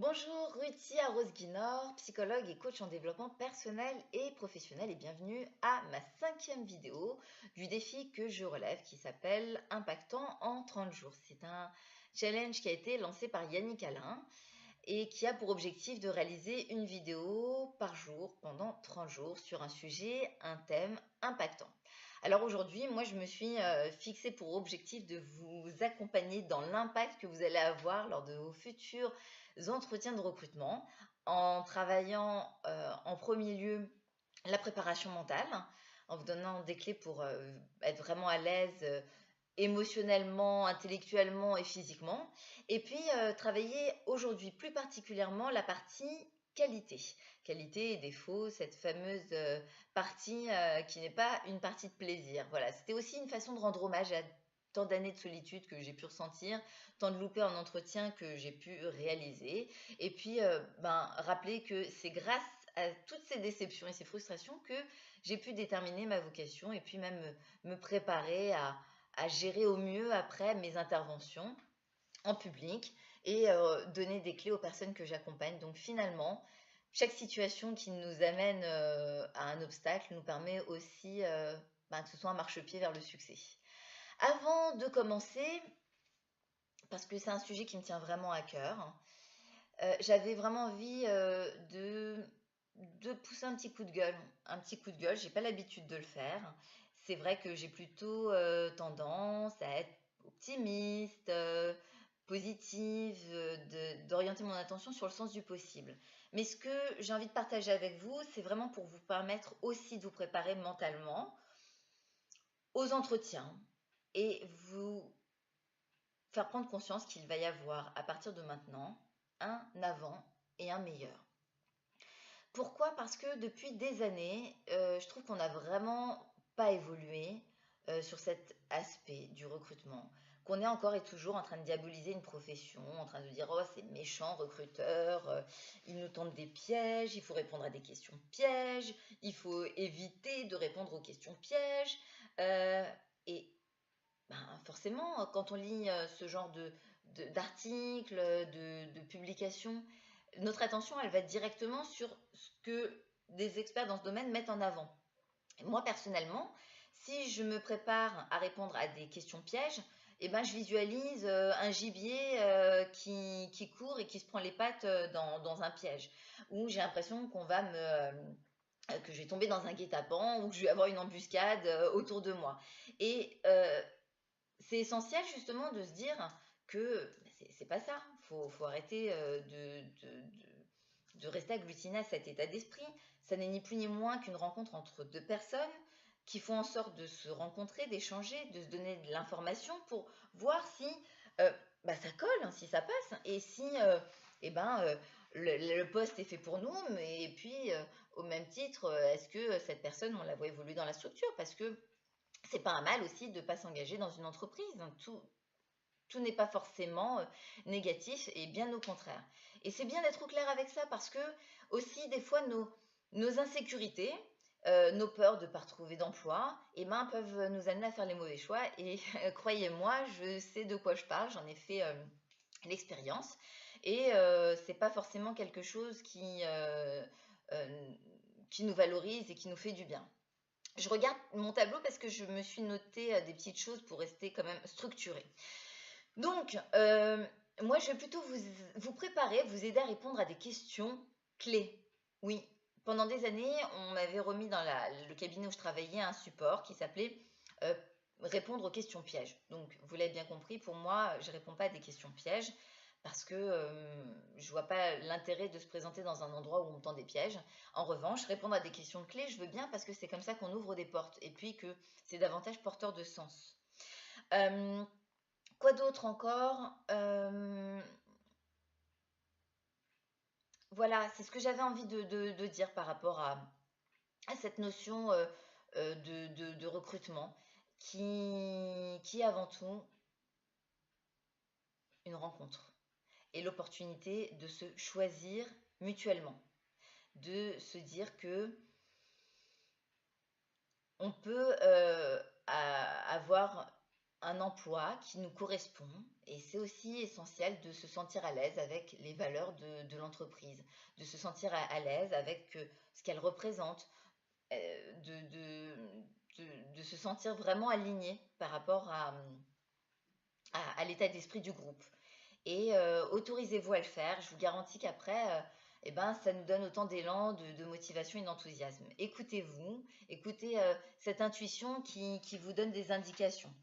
Bonjour, Ruthie Arrose-Guinor, psychologue et coach en développement personnel et professionnel et bienvenue à ma 5e vidéo du défi que je relève qui s'appelle Impactant en 30 jours. C'est un challenge qui a été lancé par Yannick Alain et qui a pour objectif de réaliser une vidéo par jour pendant 30 jours sur un sujet, un thème impactant. Alors aujourd'hui, moi je me suis fixé pour objectif de vous accompagner dans l'impact que vous allez avoir lors de vos futurs entretiens de recrutement en travaillant en premier lieu la préparation mentale, en vous donnant des clés pour être vraiment à l'aise émotionnellement, intellectuellement et physiquement. Et puis, travailler aujourd'hui plus particulièrement la partie qualité. Qualité et défaut, cette fameuse partie qui n'est pas une partie de plaisir. Voilà, c'était aussi une façon de rendre hommage à tant d'années de solitude que j'ai pu ressentir, tant de loupés en entretien que j'ai pu réaliser. Et puis, rappeler que c'est grâce à toutes ces déceptions et ces frustrations que j'ai pu déterminer ma vocation et puis même me préparer à gérer au mieux après mes interventions en public et donner des clés aux personnes que j'accompagne. Donc finalement, chaque situation qui nous amène à un obstacle nous permet aussi que ce soit un marchepied vers le succès. Avant de commencer, parce que c'est un sujet qui me tient vraiment à cœur, j'avais vraiment envie de pousser un petit coup de gueule. Un petit coup de gueule, j'ai pas l'habitude de le faire. C'est vrai que j'ai plutôt tendance à être optimiste, positive, d'orienter mon attention sur le sens du possible. Mais ce que j'ai envie de partager avec vous, c'est vraiment pour vous permettre aussi de vous préparer mentalement aux entretiens et vous faire prendre conscience qu'il va y avoir à partir de maintenant un avant et un meilleur. Pourquoi? Parce que depuis des années, je trouve qu'on n'a vraiment pas évolué sur cet aspect du recrutement. Qu'on est encore et toujours en train de diaboliser une profession, en train de dire oh c'est méchant recruteur, il nous tente des pièges, il faut répondre à des questions pièges, il faut éviter de répondre aux questions pièges. Et forcément, quand on lit ce genre d'articles, de publications, notre attention, elle va directement sur ce que des experts dans ce domaine mettent en avant. Et moi, personnellement, si je me prépare à répondre à des questions pièges, je visualise un gibier qui court et qui se prend les pattes dans un piège, où j'ai l'impression que je vais tomber dans un guet-apens ou que je vais avoir une embuscade autour de moi. Et c'est essentiel justement de se dire que c'est pas ça. Faut arrêter de rester agglutiné à cet état d'esprit. Ça n'est ni plus ni moins qu'une rencontre entre deux personnes qui font en sorte de se rencontrer, d'échanger, de se donner de l'information pour voir si ça colle, hein, si ça passe, et si le poste est fait pour nous, et puis au même titre, est-ce que cette personne, on la voit évoluer dans la structure? Parce que c'est pas un mal aussi de ne pas s'engager dans une entreprise. Donc tout n'est pas forcément négatif et bien au contraire. Et c'est bien d'être au clair avec ça parce que aussi des fois nos insécurités, nos peurs de ne pas retrouver d'emploi, peuvent nous amener à faire les mauvais choix. Et croyez-moi, je sais de quoi je parle, j'en ai fait l'expérience. Et c'est pas forcément quelque chose euh, qui nous valorise et qui nous fait du bien. Je regarde mon tableau parce que je me suis noté des petites choses pour rester quand même structurée. Donc, moi, je vais plutôt vous préparer, vous aider à répondre à des questions clés. Oui, pendant des années, on m'avait remis dans le cabinet où je travaillais un support qui s'appelait euh, répondre aux questions pièges. Donc, vous l'avez bien compris, pour moi, je ne réponds pas à des questions pièges parce que je ne vois pas l'intérêt de se présenter dans un endroit où on me tend des pièges. En revanche, répondre à des questions clés, je veux bien parce que c'est comme ça qu'on ouvre des portes et puis que c'est davantage porteur de sens. Euh, Quoi d'autre encore? Voilà, c'est ce que j'avais envie de dire par rapport à cette notion de recrutement qui est avant tout une rencontre et l'opportunité de se choisir mutuellement, de se dire que on peut avoir un emploi qui nous correspond et c'est aussi essentiel de se sentir à l'aise avec les valeurs de l'entreprise, de se sentir à l'aise avec ce qu'elle représente, euh, de, de, de se sentir vraiment aligné par rapport à l'état d'esprit du groupe. Et autorisez-vous à le faire. Je vous garantis qu'après, eh ben, ça nous donne autant d'élan, de motivation et d'enthousiasme. Écoutez-vous, écoutez cette intuition qui vous donne des indications.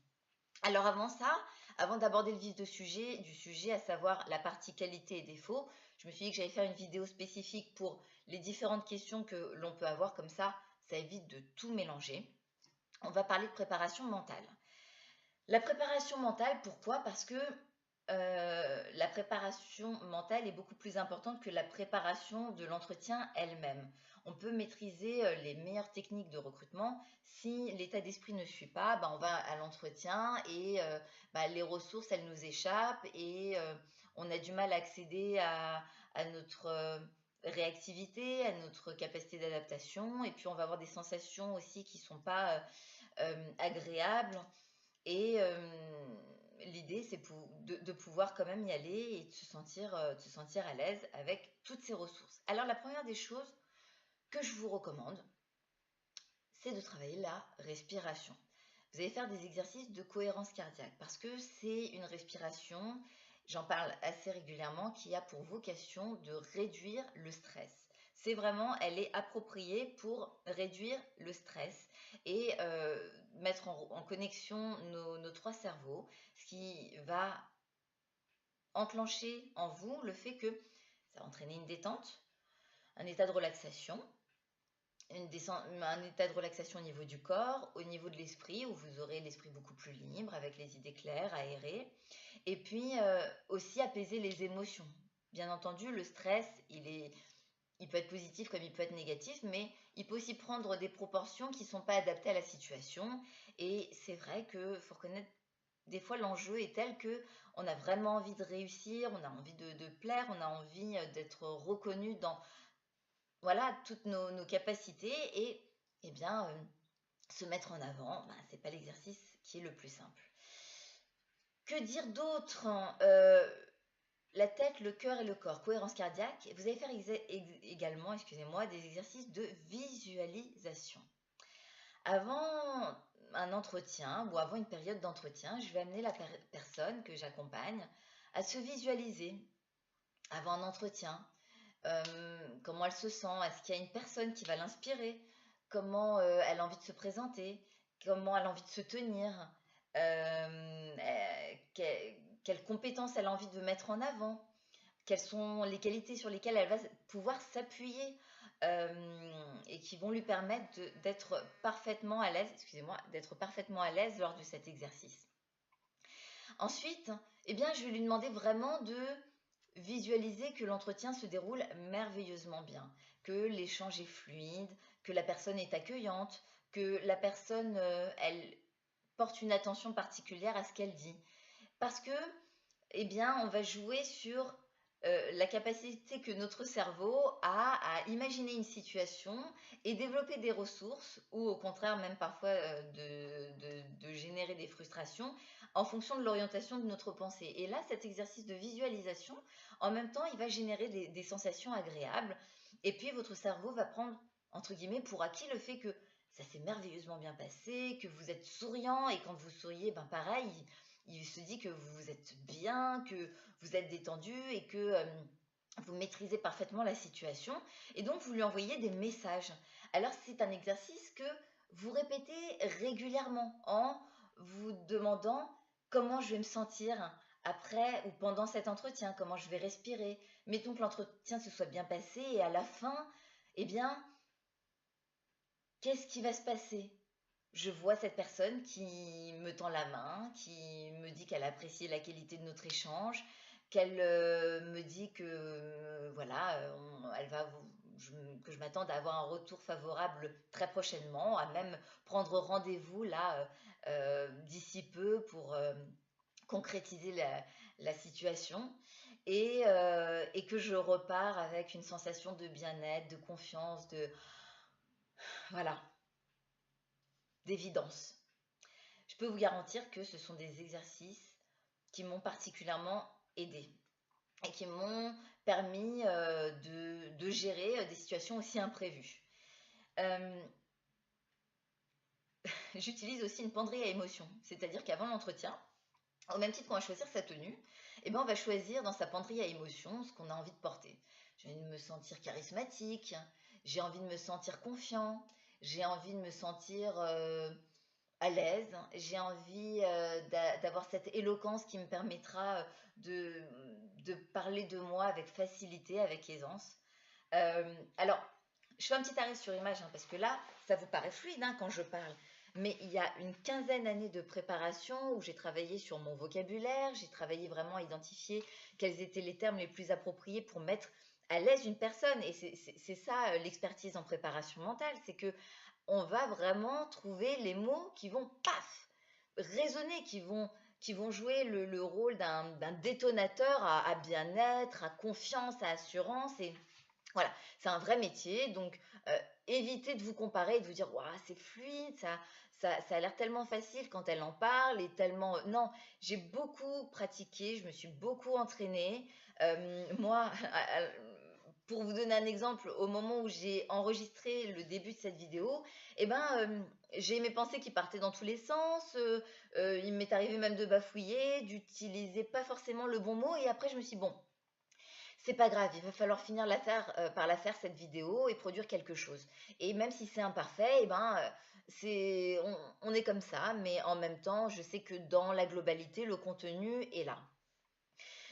Alors avant ça, avant d'aborder le vif du sujet, à savoir la partie qualité et défaut, je me suis dit que j'allais faire une vidéo spécifique pour les différentes questions que l'on peut avoir, comme ça évite de tout mélanger. On va parler de préparation mentale. La préparation mentale, pourquoi? Parce que la préparation mentale est beaucoup plus importante que la préparation de l'entretien elle-même. On peut maîtriser les meilleures techniques de recrutement. Si l'état d'esprit ne suit pas, bah, on va à l'entretien et bah, les ressources, elles nous échappent et on a du mal à accéder à notre réactivité, à notre capacité d'adaptation. Et puis on va avoir des sensations aussi qui ne sont pas agréables. Et l'idée, c'est de pouvoir quand même y aller et de se sentir à l'aise avec toutes ces ressources. Alors, la première des choses que je vous recommande, c'est de travailler la respiration. Vous allez faire des exercices de cohérence cardiaque parce que c'est une respiration, j'en parle assez régulièrement, qui a pour vocation de réduire le stress. C'est vraiment, elle est appropriée pour réduire le stress et mettre en connexion nos trois cerveaux, ce qui va enclencher en vous le fait que ça va entraîner une détente, un état de relaxation, un état de relaxation au niveau du corps, au niveau de l'esprit, où vous aurez l'esprit beaucoup plus libre, avec les idées claires, aérées, et puis aussi apaiser les émotions. Bien entendu, le stress, il peut être positif comme il peut être négatif, mais il peut aussi prendre des proportions qui ne sont pas adaptées à la situation. Et c'est vrai qu'il faut reconnaître, des fois l'enjeu est tel que on a vraiment envie de réussir, on a envie de plaire, on a envie d'être reconnu dans voilà, toutes nos capacités et eh bien, se mettre en avant, ben, ce n'est pas l'exercice qui est le plus simple. Que dire d'autre? La tête, le cœur et le corps, cohérence cardiaque. Vous allez faire également, excusez-moi, des exercices de visualisation. Avant un entretien ou avant une période d'entretien, je vais amener la personne que j'accompagne à se visualiser avant un entretien. Comment elle se sent? Est-ce qu'il y a une personne qui va l'inspirer? Comment elle a envie de se présenter? Comment elle a envie de se tenir? Quelles compétences elle a envie de mettre en avant? Quelles sont les qualités sur lesquelles elle va pouvoir s'appuyer et qui vont lui permettre d'être parfaitement à l'aise, excusez-moi, d'être parfaitement à l'aise lors de cet exercice. Ensuite, eh bien, je vais lui demander vraiment de visualiser que l'entretien se déroule merveilleusement bien, que l'échange est fluide, que la personne est accueillante, que la personne, elle porte une attention particulière à ce qu'elle dit. Parce que, eh bien, on va jouer sur la capacité que notre cerveau a à imaginer une situation et développer des ressources, ou au contraire même parfois de générer des frustrations en fonction de l'orientation de notre pensée. Et là, cet exercice de visualisation, en même temps, il va générer des sensations agréables. Et puis, votre cerveau va prendre, entre guillemets, pour acquis le fait que ça s'est merveilleusement bien passé, que vous êtes souriant, et quand vous souriez, ben pareil, il se dit que vous êtes bien, que vous êtes détendu et que vous maîtrisez parfaitement la situation. Et donc, vous lui envoyez des messages. Alors, c'est un exercice que vous répétez régulièrement en vous demandant comment je vais me sentir après ou pendant cet entretien, comment je vais respirer. Mettons que l'entretien se soit bien passé et à la fin, eh bien, qu'est-ce qui va se passer? Je vois cette personne qui me tend la main, qui me dit qu'elle apprécie la qualité de notre échange, qu'elle me dit que voilà, elle va que je m'attende à avoir un retour favorable très prochainement, à même prendre rendez-vous là d'ici peu pour concrétiser la situation et que je repars avec une sensation de bien-être, de confiance, de voilà, d'évidence. Je je peux vous garantir que ce sont des exercices qui m'ont particulièrement aidée et qui m'ont permis de gérer des situations aussi imprévues. Euh, J'utilise aussi une penderie à émotions, c'est-à-dire qu'avant l'entretien, au même titre qu'on va choisir sa tenue, eh ben on va choisir dans sa penderie à émotions ce qu'on a envie de porter. J'ai envie de me sentir charismatique, j'ai envie de me sentir confiant, j'ai envie de me sentir à l'aise, j'ai envie d'avoir cette éloquence qui me permettra de, de parler de moi avec facilité, avec aisance. Alors, je fais un petit arrêt sur image parce que là, ça vous paraît fluide quand je parle. Mais il y a une quinzaine d'années de préparation où j'ai travaillé sur mon vocabulaire, j'ai travaillé vraiment à identifier quels étaient les termes les plus appropriés pour mettre à l'aise une personne. Et c'est ça l'expertise en préparation mentale, c'est que on va vraiment trouver les mots qui vont, paf, résonner, qui vont jouer le rôle d'un détonateur à bien-être, à confiance, à assurance. Et voilà, c'est un vrai métier, donc évitez de vous comparer et de vous dire, waouh, c'est fluide, ça a l'air tellement facile quand elle en parle et tellement... Non, j'ai beaucoup pratiqué, je me suis beaucoup entraînée. Moi, pour vous donner un exemple, au moment où j'ai enregistré le début de cette vidéo, eh ben, j'ai mes pensées qui partaient dans tous les sens, il m'est arrivé même de bafouiller, d'utiliser pas forcément le bon mot, et après je me suis dit, bon, c'est pas grave, il va falloir finir par la faire cette vidéo et produire quelque chose. Et même si c'est imparfait, eh ben, on est comme ça, mais en même temps, je sais que dans la globalité, le contenu est là.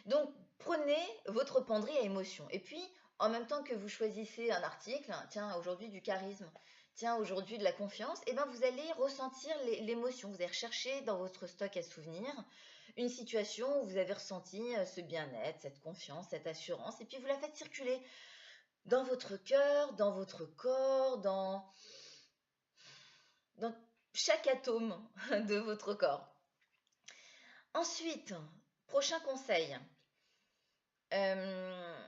Donc, prenez votre penderie à émotion. Et puis, en même temps que vous choisissez un article, tiens, aujourd'hui du charisme, tiens, aujourd'hui de la confiance, eh ben, vous allez ressentir l'émotion. Vous allez rechercher dans votre stock à souvenirs une situation où vous avez ressenti ce bien-être, cette confiance, cette assurance, et puis vous la faites circuler dans votre cœur, dans votre corps, dans chaque atome de votre corps. Ensuite, prochain conseil. Euh,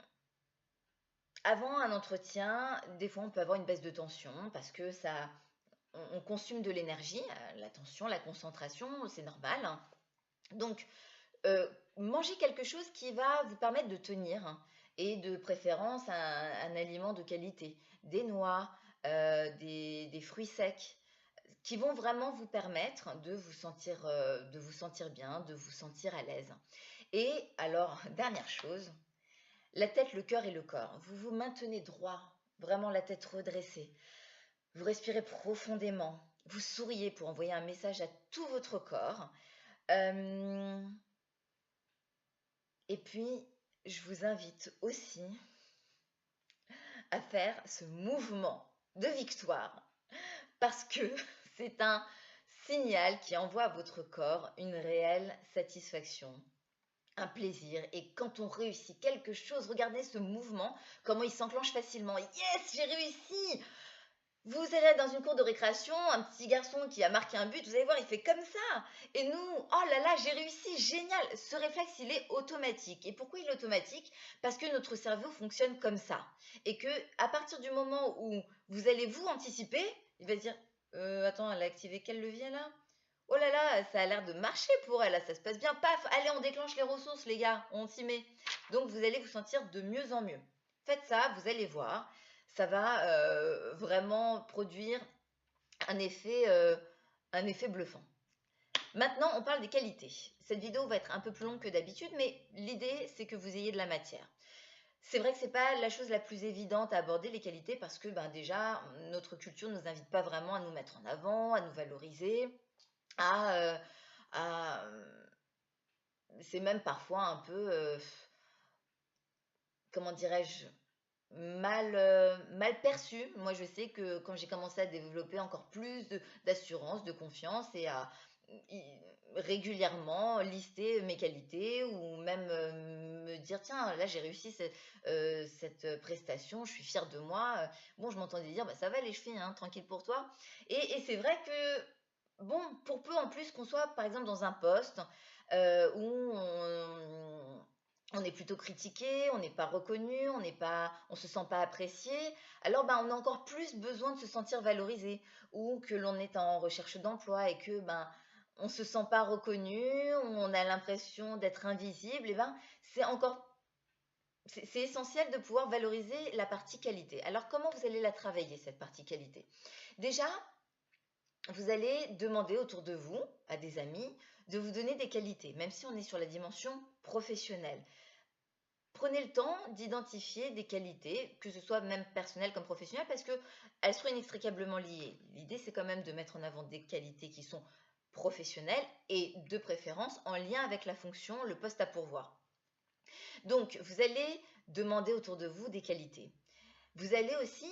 Avant un entretien, des fois on peut avoir une baisse de tension parce que on consomme de l'énergie, la tension, la concentration, c'est normal. Donc, mangez quelque chose qui va vous permettre de tenir et de préférence un aliment de qualité, des noix, des fruits secs qui vont vraiment vous permettre de vous sentir bien, de vous sentir à l'aise. Et alors, dernière chose, la tête, le cœur et le corps. Vous vous maintenez droit, vraiment la tête redressée. Vous respirez profondément. Vous souriez pour envoyer un message à tout votre corps. Euh, et puis, je vous invite aussi à faire ce mouvement de victoire parce que c'est un signal qui envoie à votre corps une réelle satisfaction, un plaisir. Et quand on réussit quelque chose, regardez ce mouvement, comment il s'enclenche facilement. Yes, j'ai réussi! Vous allez dans une cour de récréation, un petit garçon qui a marqué un but, vous allez voir, il fait comme ça. Et nous, oh là là, j'ai réussi, génial. Ce réflexe, il est automatique. Et pourquoi il est automatique? Parce que notre cerveau fonctionne comme ça. Et que à partir du moment où vous allez vous anticiper, il va se dire, attends, elle a activé quel levier là? Oh là là, ça a l'air de marcher pour elle, là, ça se passe bien. Paf, allez, on déclenche les ressources, les gars, on s'y met. Donc vous allez vous sentir de mieux en mieux. Faites ça, vous allez voir, ça va vraiment produire un effet bluffant. Maintenant, on parle des qualités. Cette vidéo va être un peu plus longue que d'habitude, mais l'idée, c'est que vous ayez de la matière. C'est vrai que c'est pas la chose la plus évidente à aborder les qualités parce que ben, déjà, notre culture ne nous invite pas vraiment à nous mettre en avant, à nous valoriser, à, à c'est même parfois un peu, comment dirais-je, mal perçu. Moi, je sais que quand j'ai commencé à développer encore plus d'assurance, de confiance et à régulièrement lister mes qualités ou même me dire, tiens, là, j'ai réussi cette prestation, je suis fière de moi. Bon, je m'entendais dire, bah, ça va les chevilles, hein, tranquille pour toi. Et c'est vrai que, bon, pour peu en plus qu'on soit, par exemple, dans un poste où on est plutôt critiqué, on n'est pas reconnu, on se sent pas apprécié. Alors, ben, on a encore plus besoin de se sentir valorisé ou que l'on est en recherche d'emploi et que, ben, on se sent pas reconnu, on a l'impression d'être invisible, et ben, c'est encore c'est essentiel de pouvoir valoriser la partie qualité. Alors, comment vous allez la travailler, cette partie qualité? Déjà, vous allez demander autour de vous, à des amis, de vous donner des qualités, même si on est sur la dimension professionnelle. Prenez le temps d'identifier des qualités, que ce soit même personnelles comme professionnelles, parce qu'elles sont inextricablement liées. L'idée, c'est quand même de mettre en avant des qualités qui sont professionnelles et de préférence en lien avec la fonction, le poste à pourvoir. Donc, vous allez demander autour de vous des qualités. Vous allez aussi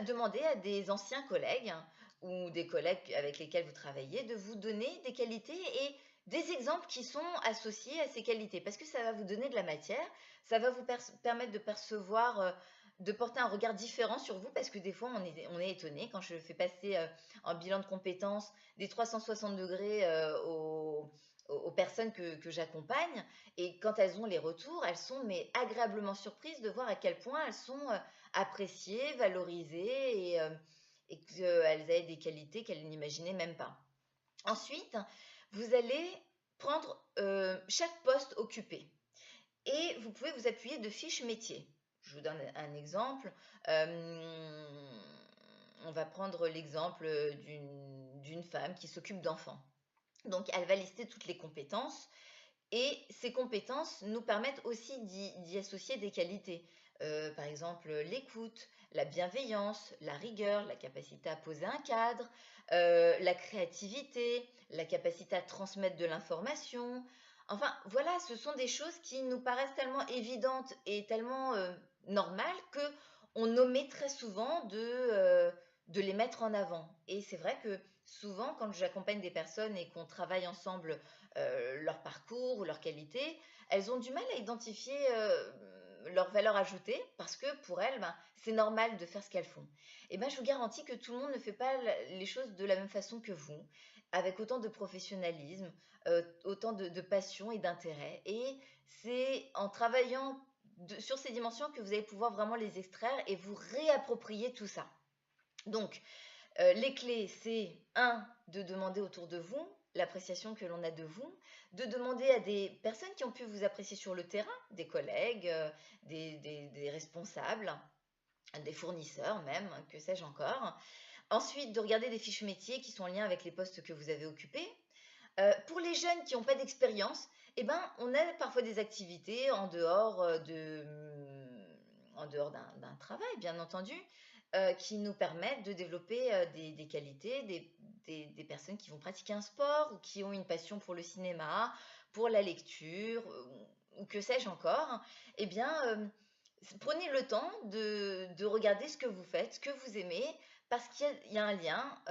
demander à des anciens collègues, hein, ou des collègues avec lesquels vous travaillez de vous donner des qualités et des exemples qui sont associés à ces qualités, parce que ça va vous donner de la matière, ça va vous permettre de percevoir, de porter un regard différent sur vous, parce que des fois on est étonné quand je fais passer en bilan de compétences des 360 degrés aux personnes que j'accompagne, et quand elles ont les retours, elles sont mais agréablement surprises de voir à quel point elles sont appréciées, valorisées, et qu'elles aient des qualités qu'elles n'imaginaient même pas. Ensuite, vous allez prendre chaque poste occupé et vous pouvez vous appuyer de fiches métiers. Je vous donne un exemple. On va prendre l'exemple d'une femme qui s'occupe d'enfants. Donc, elle va lister toutes les compétences et ces compétences nous permettent aussi d'y associer des qualités. Par exemple, l'écoute, la bienveillance, la rigueur, la capacité à poser un cadre, la créativité, la capacité à transmettre de l'information. Enfin, voilà, ce sont des choses qui nous paraissent tellement évidentes et tellement normales que on omet très souvent de les mettre en avant. Et c'est vrai que souvent, quand j'accompagne des personnes et qu'on travaille ensemble leur parcours ou leurs qualités, elles ont du mal à identifier leur valeur ajoutée parce que pour elles, ben, c'est normal de faire ce qu'elles font. Et ben, je vous garantis que tout le monde ne fait pas les choses de la même façon que vous, avec autant de professionnalisme, autant de passion et d'intérêt. Et c'est en travaillant sur ces dimensions que vous allez pouvoir vraiment les extraire et vous réapproprier tout ça. Donc, les clés, c'est un, de demander autour de vous l'appréciation que l'on a de vous, de demander à des personnes qui ont pu vous apprécier sur le terrain, des collègues, des responsables, des fournisseurs même, que sais-je encore. Ensuite, de regarder des fiches métiers qui sont en lien avec les postes que vous avez occupés. Pour les jeunes qui n'ont pas d'expérience, eh ben, on a parfois des activités en dehors d'un travail, bien entendu, qui nous permettent de développer des qualités, des personnes qui vont pratiquer un sport ou qui ont une passion pour le cinéma, pour la lecture, ou que sais-je encore. Eh bien, prenez le temps de regarder ce que vous faites, ce que vous aimez, parce qu'il y a un lien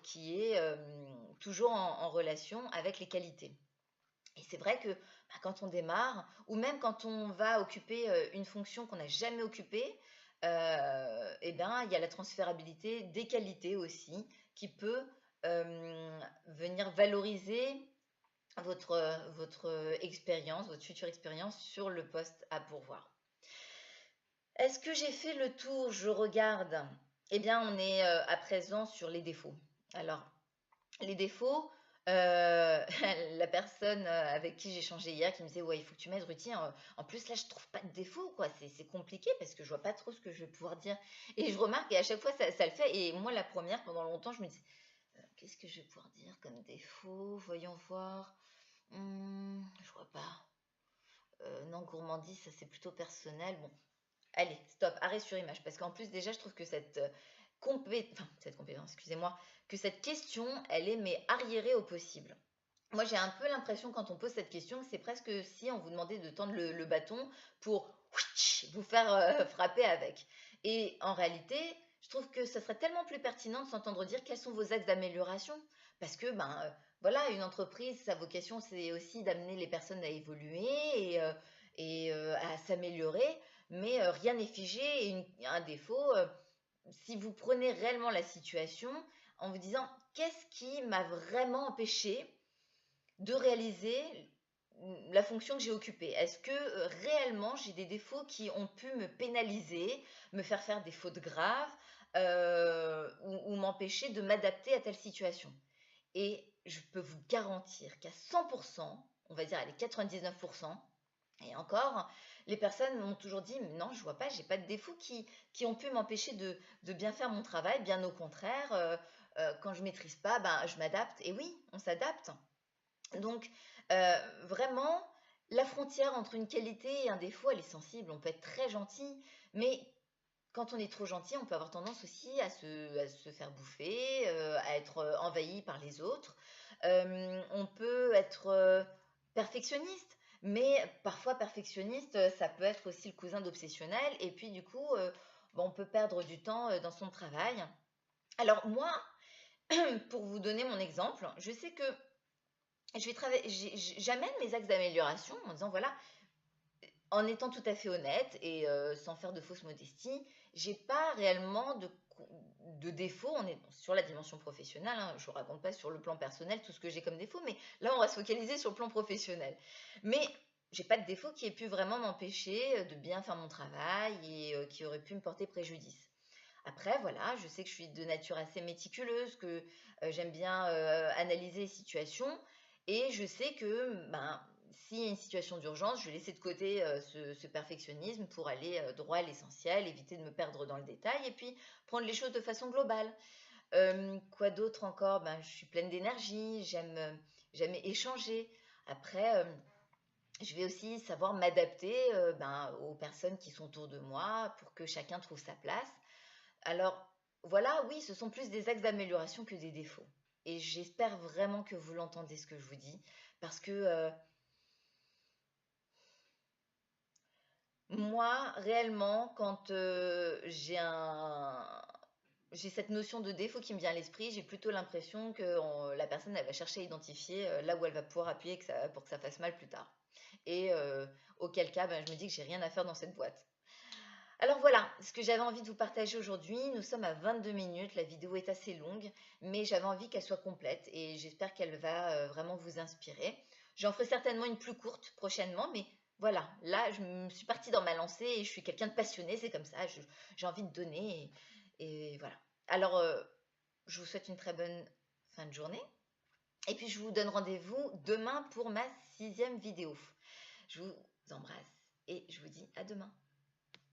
qui est toujours en relation avec les qualités. Et c'est vrai que bah, quand on démarre, ou même quand on va occuper une fonction qu'on n'a jamais occupée, eh ben, il y a la transférabilité des qualités aussi, qui peut venir valoriser votre expérience, votre future expérience sur le poste à pourvoir. Est-ce que j'ai fait le tour? Je regarde. Eh bien, on est à présent sur les défauts. Alors, les défauts, la personne avec qui j'ai changé hier qui me disait: «Ouais, il faut que tu m'aides Ruthi, en plus là je trouve pas de défauts quoi, c'est compliqué parce que je vois pas trop ce que je vais pouvoir dire», et je remarque et à chaque fois ça le fait, et moi la première pendant longtemps je me dis: «Qu'est-ce que je vais pouvoir dire comme défaut? Voyons voir. Je vois pas. Non, gourmandise, ça c'est plutôt personnel. Bon, allez, stop, arrêt sur image. Parce qu'en plus, déjà, je trouve que cette compétence, excusez-moi, que cette question, elle est mais arriérée au possible. Moi, j'ai un peu l'impression, quand on pose cette question, que c'est presque si on vous demandait de tendre le bâton pour vous faire frapper avec. Et en réalité, je trouve que ça serait tellement plus pertinent de s'entendre dire quels sont vos axes d'amélioration. Parce que, ben, voilà, une entreprise, sa vocation, c'est aussi d'amener les personnes à évoluer à s'améliorer, mais rien n'est figé, et un défaut, si vous prenez réellement la situation en vous disant: «Qu'est-ce qui m'a vraiment empêché de réaliser la fonction que j'ai occupée? Est-ce que réellement j'ai des défauts qui ont pu me pénaliser, me faire des fautes graves, ou m'empêcher de m'adapter à telle situation?» Et je peux vous garantir qu'à 100%, on va dire allez 99%, et encore, les personnes m'ont toujours dit: «Non, je vois pas, j'ai pas de défauts qui ont pu m'empêcher de bien faire mon travail, bien au contraire, quand je maîtrise pas, ben, je m'adapte» et oui, on s'adapte. Donc vraiment, la frontière entre une qualité et un défaut, elle est sensible. On peut être très gentil, mais quand on est trop gentil, on peut avoir tendance aussi à se faire bouffer, à être, envahi par les autres. On peut être, perfectionniste, mais parfois perfectionniste, ça peut être aussi le cousin d'obsessionnel et puis du coup, bah, on peut perdre du temps, dans son travail. Alors moi, pour vous donner mon exemple, je sais que je vais travailler j'amène mes axes d'amélioration en disant: «Voilà, en étant tout à fait honnête et sans faire de fausse modestie, j'ai pas réellement de défaut. On est sur la dimension professionnelle, hein, je ne raconte pas sur le plan personnel tout ce que j'ai comme défaut, mais là, on va se focaliser sur le plan professionnel. Mais j'ai pas de défaut qui ait pu vraiment m'empêcher de bien faire mon travail et qui aurait pu me porter préjudice. Après, voilà, je sais que je suis de nature assez méticuleuse, que j'aime bien analyser les situations et je sais que ben, s'il y a une situation d'urgence, je vais laisser de côté ce perfectionnisme pour aller droit à l'essentiel, éviter de me perdre dans le détail et puis prendre les choses de façon globale. Quoi d'autre encore? Ben, je suis pleine d'énergie, j'aime échanger. Après, je vais aussi savoir m'adapter ben, aux personnes qui sont autour de moi pour que chacun trouve sa place. Alors, voilà, oui, ce sont plus des axes d'amélioration que des défauts. Et j'espère vraiment que vous l'entendez ce que je vous dis, parce que moi, réellement, quand j'ai cette notion de défaut qui me vient à l'esprit, j'ai plutôt l'impression que la personne, elle va chercher à identifier là où elle va pouvoir appuyer pour que ça fasse mal plus tard. Et auquel cas, ben, je me dis que j'ai rien à faire dans cette boîte. Alors voilà, ce que j'avais envie de vous partager aujourd'hui. Nous sommes à 22 minutes, la vidéo est assez longue, mais j'avais envie qu'elle soit complète et j'espère qu'elle va vraiment vous inspirer. J'en ferai certainement une plus courte prochainement, mais voilà, là je me suis partie dans ma lancée et je suis quelqu'un de passionné, c'est comme ça, j'ai envie de donner et voilà. Alors je vous souhaite une très bonne fin de journée et puis je vous donne rendez-vous demain pour ma 6e vidéo. Je vous embrasse et je vous dis à demain.